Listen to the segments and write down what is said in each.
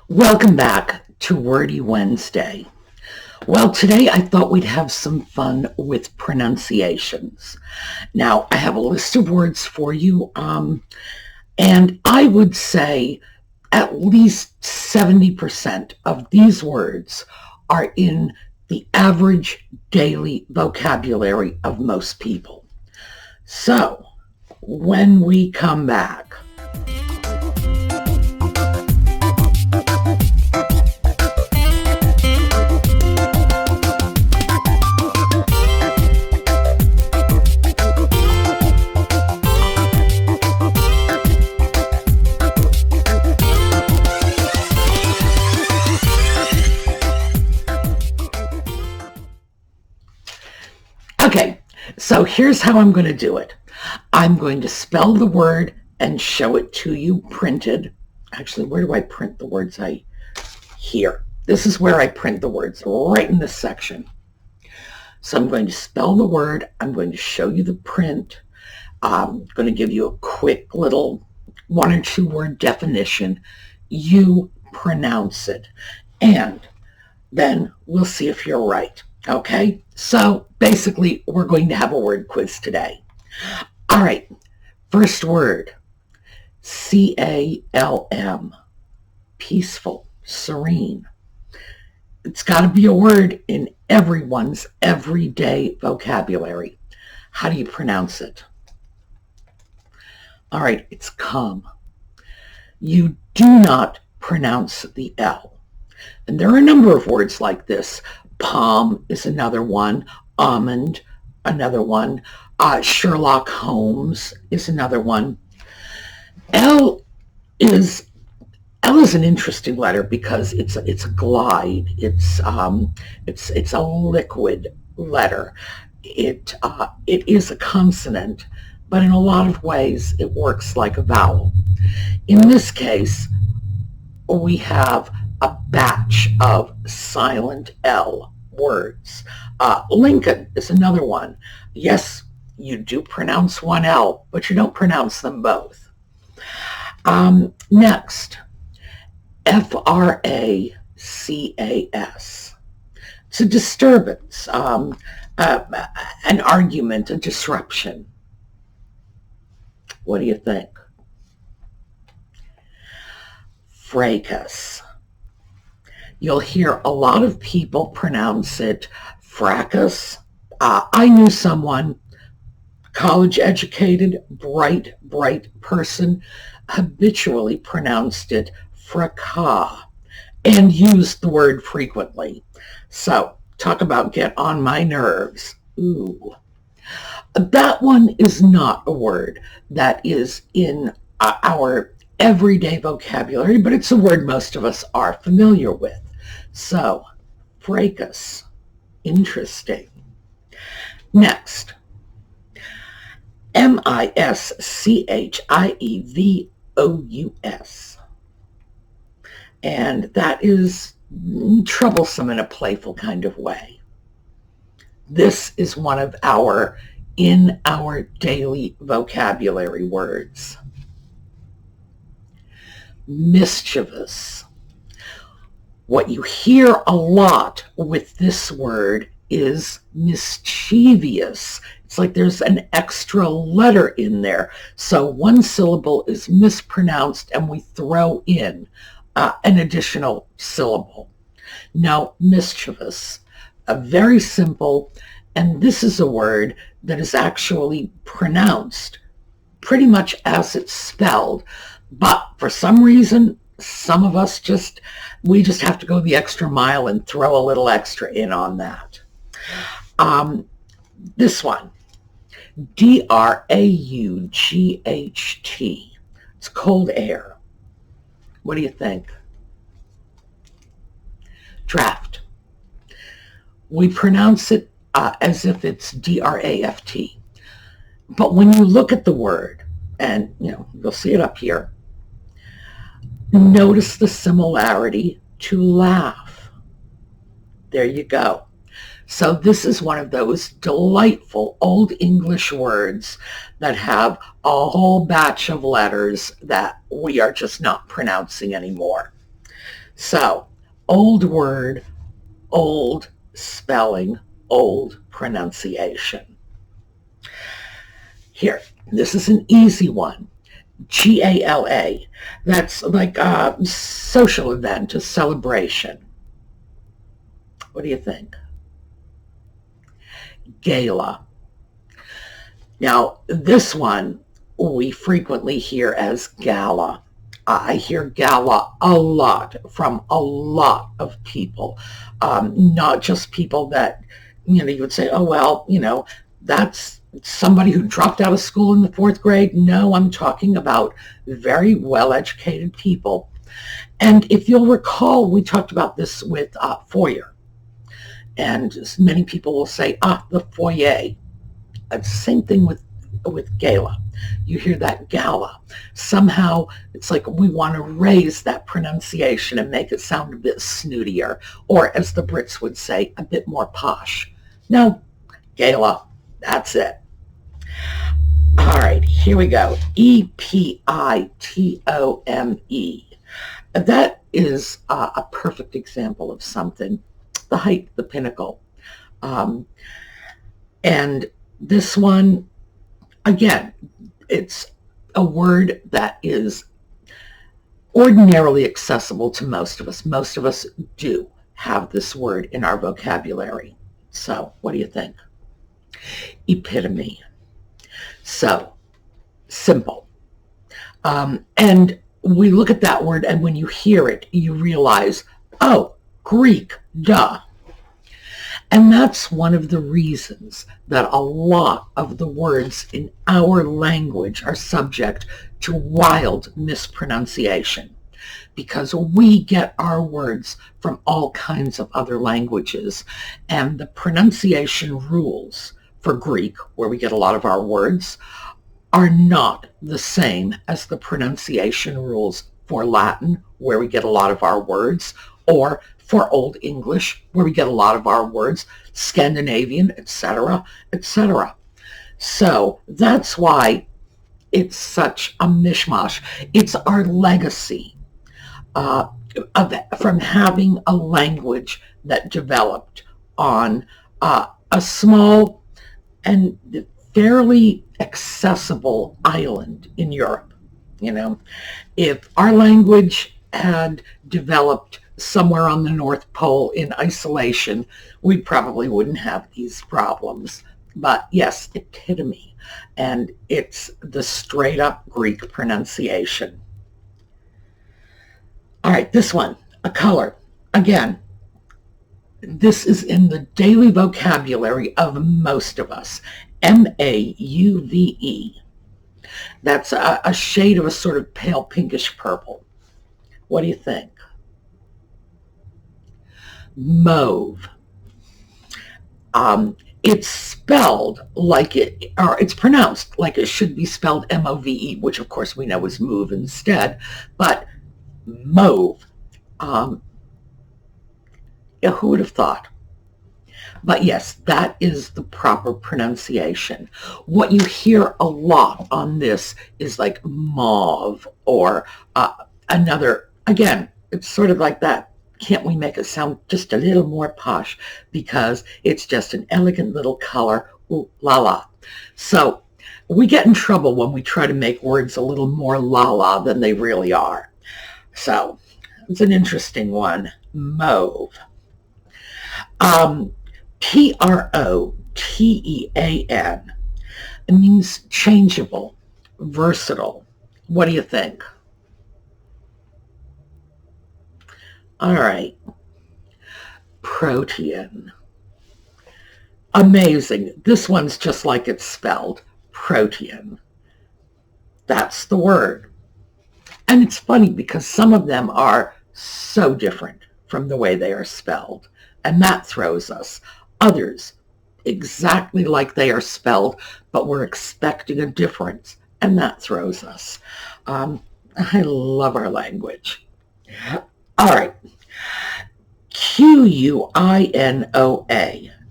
Welcome back to Wordy Wednesday. Well, today I thought we'd have some fun with pronunciations. Now, I have a list of words for you, and I would say at least 70% of these words are in the average daily vocabulary of most people. So, when we come back, okay, so here's how I'm going to do it. I'm going to spell the word and show it to you printed. Actually, where do I print the words? Here. This is where I print the words, right in this section. So I'm going to spell the word. I'm going to show you the print. I'm going to give you a quick little 1 or 2 word definition. You pronounce it. And then we'll see if you're right. Okay, so basically we're going to have a word quiz today. All right, first word, C-A-L-M, peaceful, serene. It's got to be a word in everyone's everyday vocabulary. How do you pronounce it? All right, it's calm. You do not pronounce the L. And there are a number of words like this. Palm is another one. Almond, another one. Sherlock Holmes is another one. L is an interesting letter because it's a glide. It's a liquid letter. It is a consonant, but in a lot of ways it works like a vowel. In this case, we have a batch of silent L words. Lincoln is another one. Yes, you do pronounce one L, but you don't pronounce them both. Next, F-R-A-C-A-S. It's a disturbance, an argument, a disruption. What do you think? Fracas. You'll hear a lot of people pronounce it fracas. I knew someone, college educated, bright person, habitually pronounced it fracas and used the word frequently. So talk about get on my nerves. Ooh. That one is not a word that is in our everyday vocabulary, but it's a word most of us are familiar with. So, fracas, interesting. Next, mispronounced. And that is troublesome in a playful kind of way. This is one of our daily vocabulary words. Mischievous. What you hear a lot with this word is mischievous. It's like there's an extra letter in there. So one syllable is mispronounced and we throw in an additional syllable. Now, mischievous, very simple, and this is a word that is actually pronounced pretty much as it's spelled. But for some reason, some of us we just have to go the extra mile and throw a little extra in on that. This one, D-R-A-U-G-H-T. It's cold air. What do you think? Draft. We pronounce it as if it's D-R-A-F-T. But when you look at the word, and you'll see it up here, notice the similarity to laugh. There you go. So this is one of those delightful Old English words that have a whole batch of letters that we are just not pronouncing anymore. So, old word, old spelling, old pronunciation. Here, this is an easy one. GALA. That's like a social event, a celebration. What do you think? Gala. Now, this one we frequently hear as gala. I hear gala a lot from a lot of people, not just people that, you would say, oh, well, that's somebody who dropped out of school in the 4th grade. No, I'm talking about very well-educated people. And if you'll recall, we talked about this with foyer. And many people will say, the foyer. Same thing with gala. You hear that gala. Somehow it's like we want to raise that pronunciation and make it sound a bit snootier, or as the Brits would say, a bit more posh. No, gala, that's it. All right, here we go. EPITOME. That is a perfect example of something. The height, the pinnacle. And this one, again, it's a word that is ordinarily accessible to most of us. Most of us do have this word in our vocabulary. So what do you think? Epitome. So simple. And we look at that word, and when you hear it, you realize, oh, Greek, duh. And that's one of the reasons that a lot of the words in our language are subject to wild mispronunciation, because we get our words from all kinds of other languages, and the pronunciation rules for Greek, where we get a lot of our words, are not the same as the pronunciation rules for Latin, where we get a lot of our words, or for Old English, where we get a lot of our words, Scandinavian, etc., etc. So that's why it's such a mishmash. It's our legacy from having a language that developed on a small and fairly accessible island in Europe. If our language had developed somewhere on the North Pole in isolation, we probably wouldn't have these problems. But yes, epitome, and it's the straight up Greek pronunciation. All right, this one, a color. Again, this is in the daily vocabulary of most of us. MAUVE. That's a shade of a sort of pale pinkish purple. What do you think? Mauve. It's spelled like it's pronounced like it should be spelled MOVE, which of course we know is move instead, but mauve. Who would have thought? But yes, that is the proper pronunciation. What you hear a lot on this is like mauve, or another, again, it's sort of like that. Can't we make it sound just a little more posh, because it's just an elegant little color, ooh la la. So we get in trouble when we try to make words a little more la la than they really are. So it's an interesting one. Mauve. Protean. It means changeable, versatile. What do you think? All right. Protean. Amazing. This one's just like it's spelled. Protean. That's the word. And it's funny because some of them are so different from the way they are spelled, and that throws us. Others, exactly like they are spelled, but we're expecting a difference, and that throws us. I love our language. All right. QUINOA.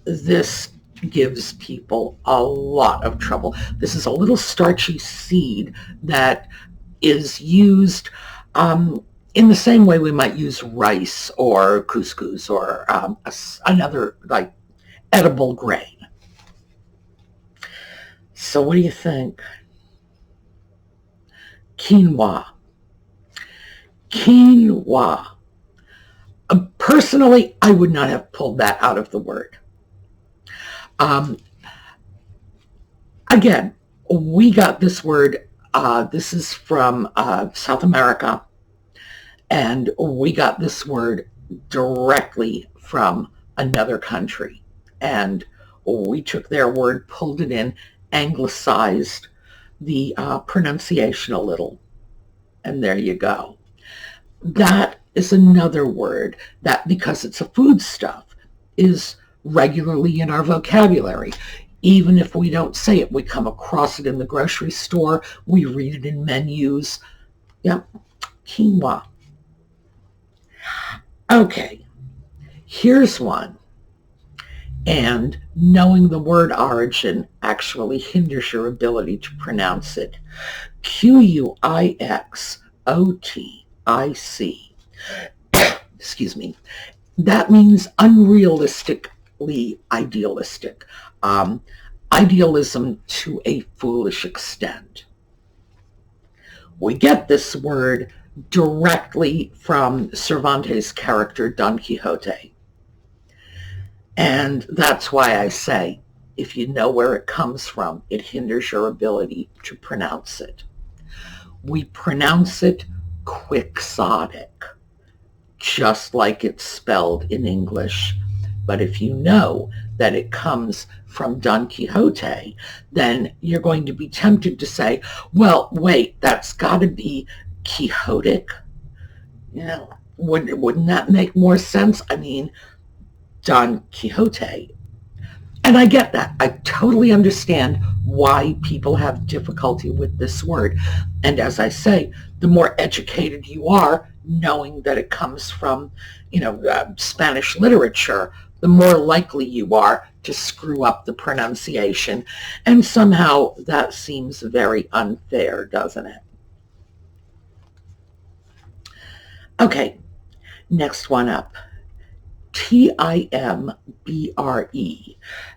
This gives people a lot of trouble. This is a little starchy seed that is used in the same way we might use rice or couscous or another like edible grain. So what do you think? Quinoa. Quinoa. Personally, I would not have pulled that out of the word. Again, we got this word, this is from South America, and we got this word directly from another country. And we took their word, pulled it in, anglicized the pronunciation a little, and there you go. That is another word that, because it's a foodstuff, is regularly in our vocabulary. Even if we don't say it, we come across it in the grocery store, we read it in menus. Yep, quinoa. Okay, here's one. And knowing the word origin actually hinders your ability to pronounce it. Quixotic. Excuse me. That means unrealistically idealistic. Idealism to a foolish extent. We get this word directly from Cervantes' character Don Quixote. And that's why I say, if you know where it comes from, it hinders your ability to pronounce it. We pronounce it quixotic, just like it's spelled in English. But if you know that it comes from Don Quixote, then you're going to be tempted to say, well, wait, that's got to be quixotic. You know, wouldn't that make more sense? I mean, Don Quixote. And I get that. I totally understand why people have difficulty with this word. And as I say, the more educated you are, knowing that it comes from, Spanish literature, the more likely you are to screw up the pronunciation. And somehow that seems very unfair, doesn't it? Okay, next one up. Timbre.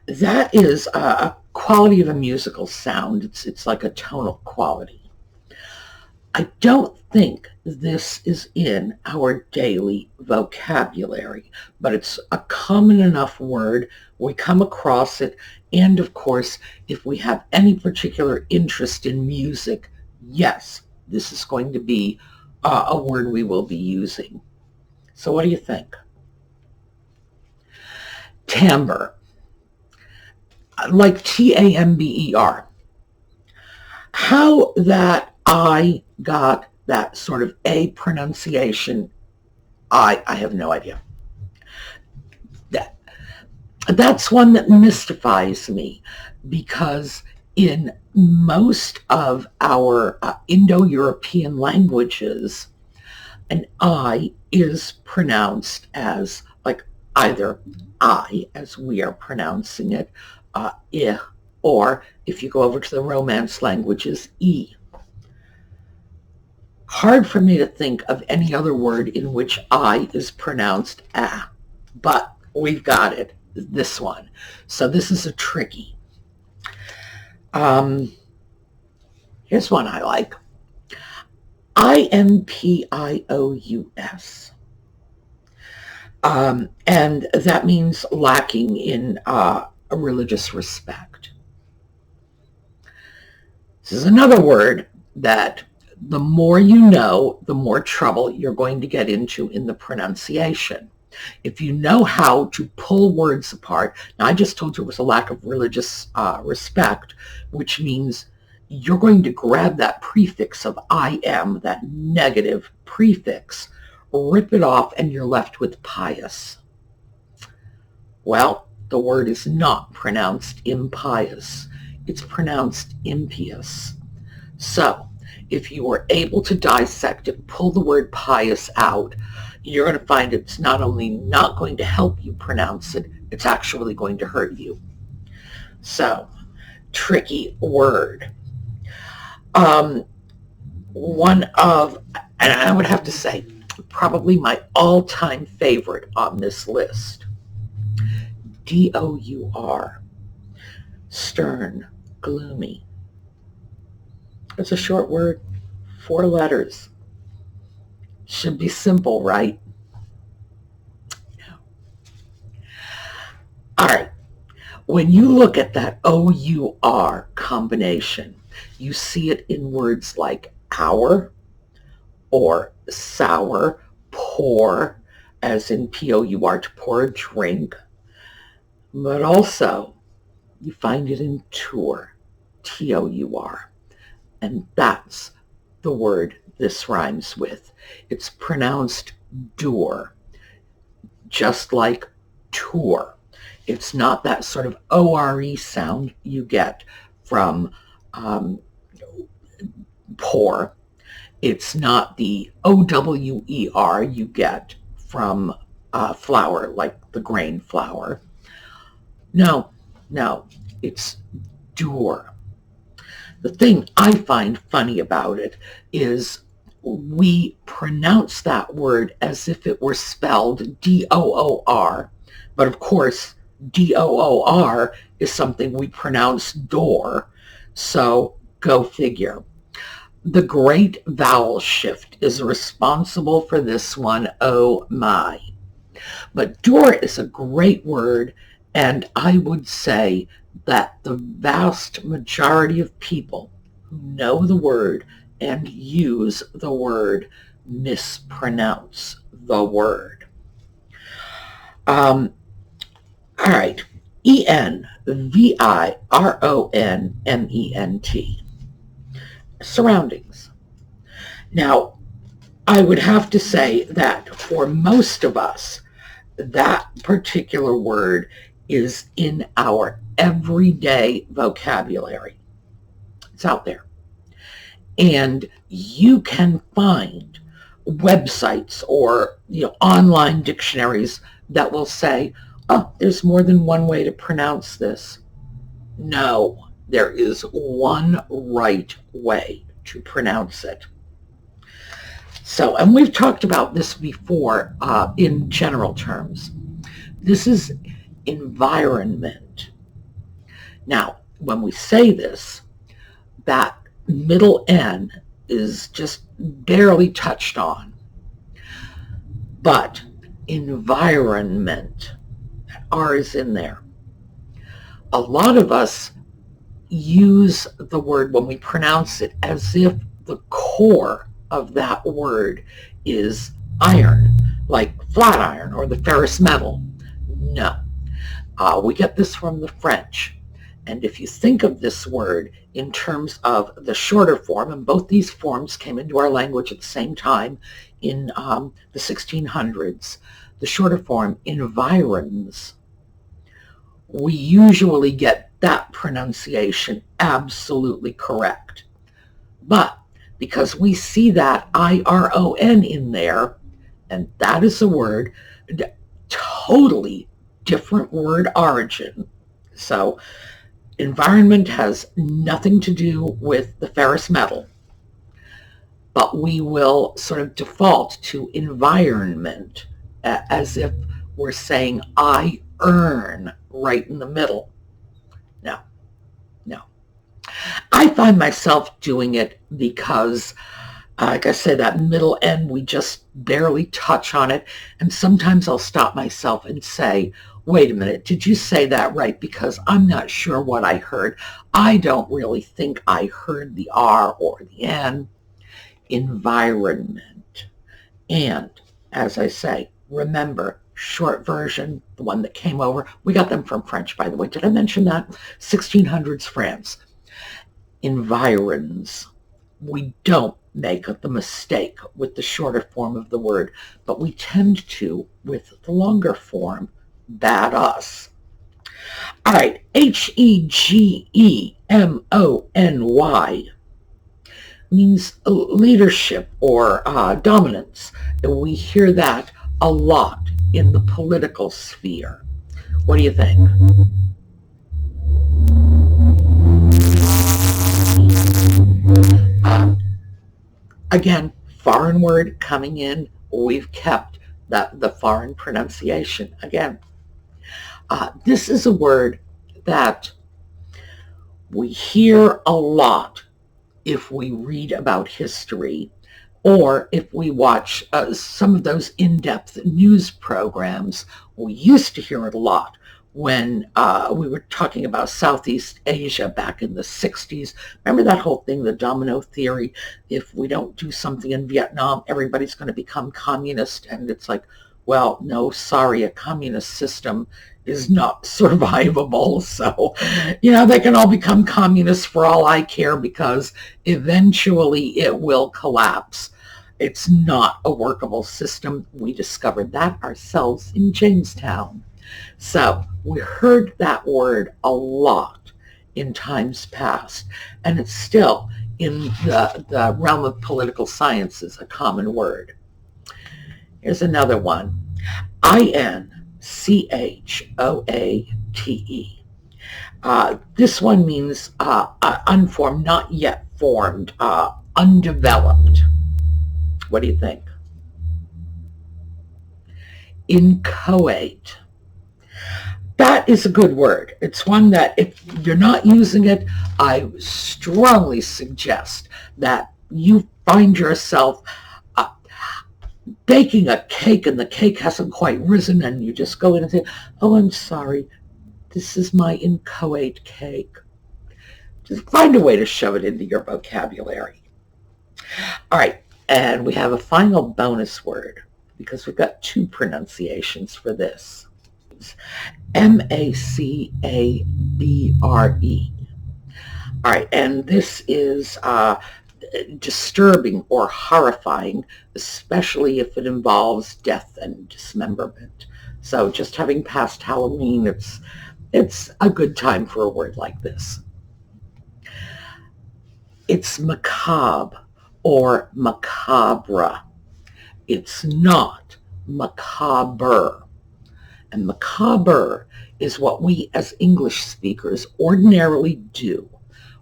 That is a quality of a musical sound. It's like a tonal quality. I don't think this is in our daily vocabulary, but it's a common enough word. We come across it, and of course, if we have any particular interest in music, yes, this is going to be a word we will be using. So what do you think? Timbre, like Tamber. How that I got that sort of A pronunciation, I have no idea. That's one that mystifies me, because in most of our Indo-European languages, an I is pronounced as like either I, as we are pronouncing it, I, or if you go over to the Romance languages, E. Hard for me to think of any other word in which I is pronounced A, but we've got it, this one. So this is a tricky. Here's one I like. Impious. And that means lacking in a religious respect. This is another word that the more you know, the more trouble you're going to get into in the pronunciation. If you know how to pull words apart, now I just told you it was a lack of religious respect, which means you're going to grab that prefix of I am, that negative prefix, rip it off, and you're left with pious. Well, the word is not pronounced impious. It's pronounced impious. So, if you are able to dissect it, pull the word pious out, you're going to find it's not only not going to help you pronounce it, it's actually going to hurt you. So, tricky word. One of, and I would have to say, Probably my all-time favorite on this list. D-O-U-R. Stern, gloomy. It's a short word, 4 letters. Should be simple, right? All right. When you look at that O-U-R combination, you see it in words like hour or sour, pour, as in P-O-U-R, to pour a drink. But also, you find it in tour, T-O-U-R. And that's the word this rhymes with. It's pronounced doer, just like tour. It's not that sort of O-R-E sound you get from pour. It's not the O-W-E-R you get from flour, like the grain flour. No, it's doer. The thing I find funny about it is we pronounce that word as if it were spelled D-O-O-R, but of course D-O-O-R is something we pronounce door, so go figure. The great vowel shift is responsible for this one, oh my. But door is a great word, and I would say that the vast majority of people who know the word and use the word mispronounce the word. All right, E-N-V-I-R-O-N-M-E-N-T. Surroundings. Now, I would have to say that for most of us, that particular word is in our everyday vocabulary. It's out there. And you can find websites or online dictionaries that will say, oh, there's more than one way to pronounce this. No, there is one right way to pronounce it. So, and we've talked about this before in general terms. This is environment. Now, when we say this, that middle N is just barely touched on. But environment, that R is in there. A lot of us use the word when we pronounce it as if the core of that word is iron, like flat iron or the ferrous metal. No. We get this from the French. And if you think of this word in terms of the shorter form, and both these forms came into our language at the same time in the 1600s, the shorter form, environs, we usually get that pronunciation absolutely correct. But because we see that I-R-O-N in there, and that is a word, totally different word origin. So environment has nothing to do with the ferrous metal, but we will sort of default to environment as if we're saying I earn right in the middle. No. I find myself doing it because, like I said, that middle N, we just barely touch on it. And sometimes I'll stop myself and say, wait a minute, did you say that right? Because I'm not sure what I heard. I don't really think I heard the R or the N. Environment. And, as I say, remember, short version, the one that came over, we got them from French, by the way. Did I mention that? 1600s France. Environs. We don't make the mistake with the shorter form of the word, but we tend to with the longer form. Bad us. All right, H-E-G-E-M-O-N-Y means leadership or dominance. And we hear that a lot in the political sphere. What do you think? Again, foreign word coming in we've kept the foreign pronunciation again. This is a word that we hear a lot if we read about history or if we watch some of those in-depth news programs. We used to hear it a lot when we were talking about Southeast Asia back in the 60s. Remember that whole thing, the domino theory? If we don't do something in Vietnam, everybody's going to become communist. And it's like, well, no, sorry, a communist system is not survivable. So, they can all become communists for all I care, because eventually it will collapse. It's not a workable system. We discovered that ourselves in Jamestown. So we heard that word a lot in times past, and it's still in the realm of political sciences a common word. Here's another one, inchoate. This one means unformed, not yet formed, undeveloped. What do you think? Inchoate. That is a good word. It's one that if you're not using it, I strongly suggest that you find yourself baking a cake and the cake hasn't quite risen, and you just go in and say, oh, I'm sorry, this is my inchoate cake. Just find a way to shove it into your vocabulary. All right, and we have a final bonus word because we've got two pronunciations for this. Macabre. All right, and this is disturbing or horrifying, especially if it involves death and dismemberment. So just having passed Halloween, it's a good time for a word like this. It's macabre or macabre. It's not macabre. And macabre is what we as English speakers ordinarily do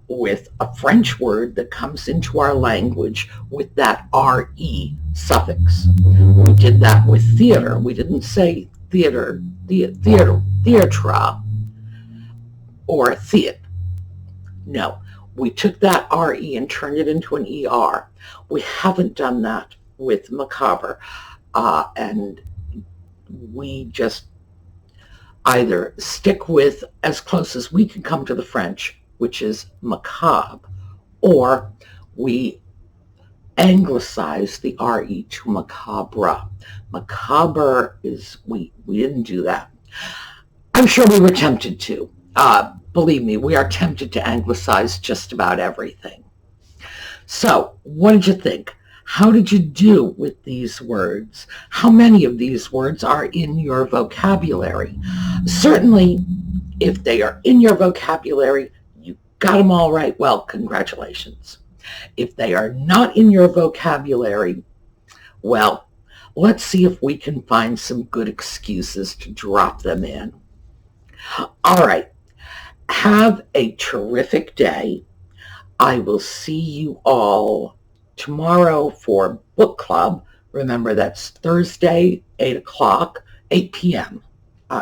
with a French word that comes into our language with that RE suffix. We did that with theater. We didn't say theater, theatra, or theat. No, we took that RE and turned it into an ER. We haven't done that with macabre, and we just either stick with as close as we can come to the French, which is macabre, or we anglicize the RE to macabre. Macabre is, we didn't do that. I'm sure we were tempted to. Believe me, we are tempted to anglicize just about everything. So, what did you think? How did you do with these words? How many of these words are in your vocabulary? Certainly, if they are in your vocabulary, you got them all right. Well, congratulations. If they are not in your vocabulary, well, let's see if we can find some good excuses to drop them in. All right. Have a terrific day. I will see you all tomorrow for book club. Remember, that's Thursday, 8 p.m.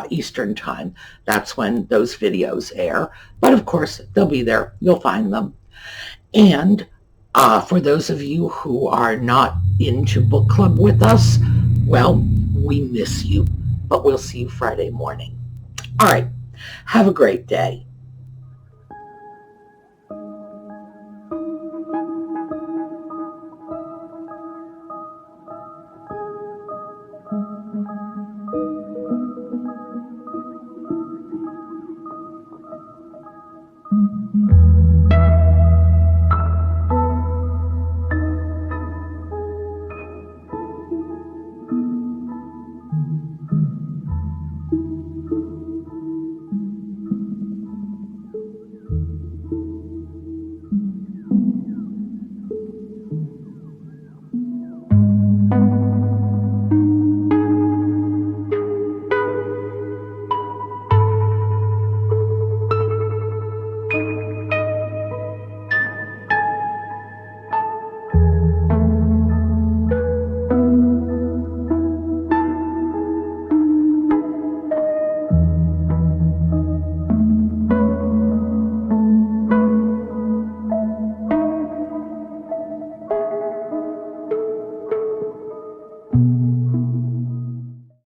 Eastern time. That's when those videos air. But of course, they'll be there. You'll find them. And for those of you who are not into book club with us, well, we miss you. But we'll see you Friday morning. All right. Have a great day.